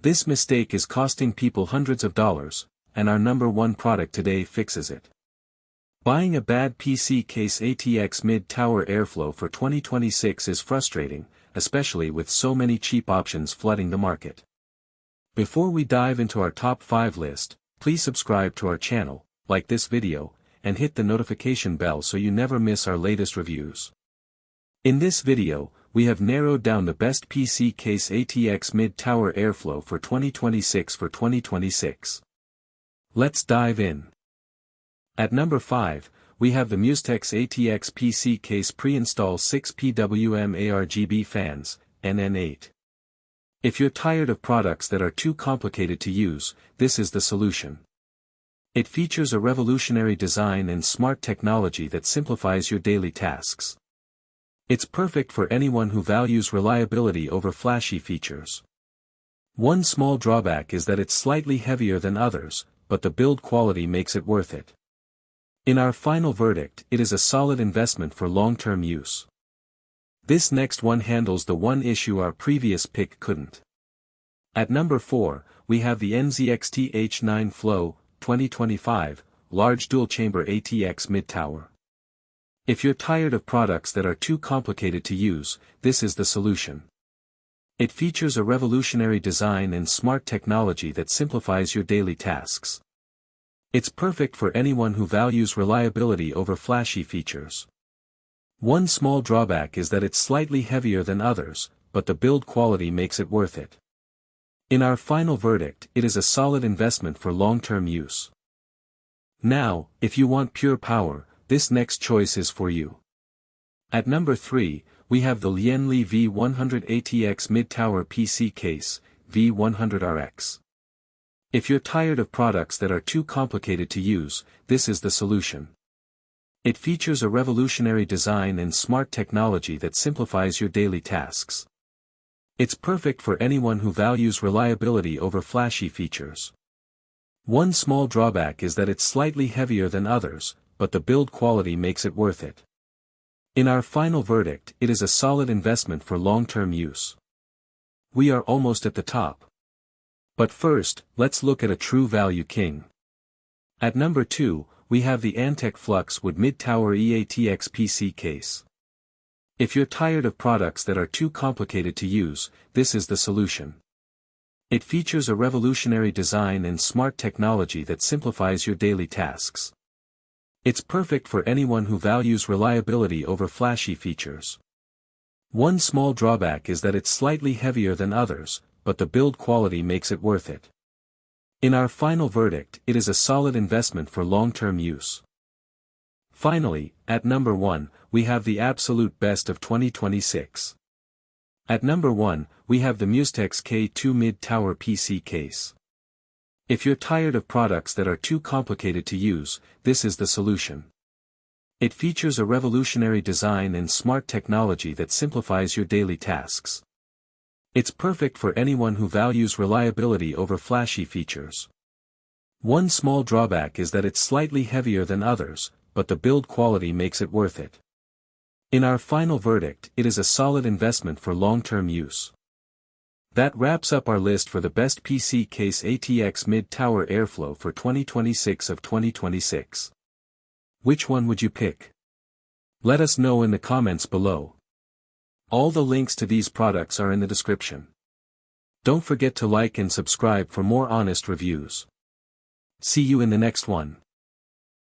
This mistake is costing people hundreds of dollars, and our number one product today fixes it. Buying a bad PC case ATX mid-tower airflow for 2026 is frustrating, especially with so many cheap options flooding the market. Before we dive into our top 5 list, please subscribe to our channel, like this video, and hit the notification bell so you never miss our latest reviews. In this video, we have narrowed down the best PC case ATX mid-tower airflow for 2026 for 2026. Let's dive in. At number 5, we have the MUSETEX ATX PC case pre-install 6 PWM ARGB fans, NN8. If you're tired of products that are too complicated to use, this is the solution. It features a revolutionary design and smart technology that simplifies your daily tasks. It's perfect for anyone who values reliability over flashy features. One small drawback is that it's slightly heavier than others, but the build quality makes it worth it. In our final verdict, it is a solid investment for long-term use. This next one handles the one issue our previous pick couldn't. At number 4, we have the NZXT H9 Flow 2025 large dual-chamber ATX mid-tower. If you're tired of products that are too complicated to use, this is the solution. It features a revolutionary design and smart technology that simplifies your daily tasks. It's perfect for anyone who values reliability over flashy features. One small drawback is that it's slightly heavier than others, but the build quality makes it worth it. In our final verdict, it is a solid investment for long-term use. Now, if you want pure power, this next choice is for you. At number 3, we have the Lian V100 ATX mid-tower PC case, V100RX. If you're tired of products that are too complicated to use, this is the solution. It features a revolutionary design and smart technology that simplifies your daily tasks. It's perfect for anyone who values reliability over flashy features. One small drawback is that it's slightly heavier than others, but the build quality makes it worth it. In our final verdict, it is a solid investment for long-term use. We are almost at the top. But first, let's look at a true value king. At number 2, we have the Antec Flux wood mid-tower E-ATX PC case. If you're tired of products that are too complicated to use, this is the solution. It features a revolutionary design and smart technology that simplifies your daily tasks. It's perfect for anyone who values reliability over flashy features. One small drawback is that it's slightly heavier than others, but the build quality makes it worth it. In our final verdict, it is a solid investment for long-term use. Finally, at number 1, we have the absolute best of 2026. At number 1, we have the MUSETEX K2 mid-tower PC case. If you're tired of products that are too complicated to use, this is the solution. It features a revolutionary design and smart technology that simplifies your daily tasks. It's perfect for anyone who values reliability over flashy features. One small drawback is that it's slightly heavier than others, but the build quality makes it worth it. In our final verdict, it is a solid investment for long-term use. That wraps up our list for the best PC case ATX mid-tower airflow for 2026 of 2026. Which one would you pick? Let us know in the comments below. All the links to these products are in the description. Don't forget to like and subscribe for more honest reviews. See you in the next one.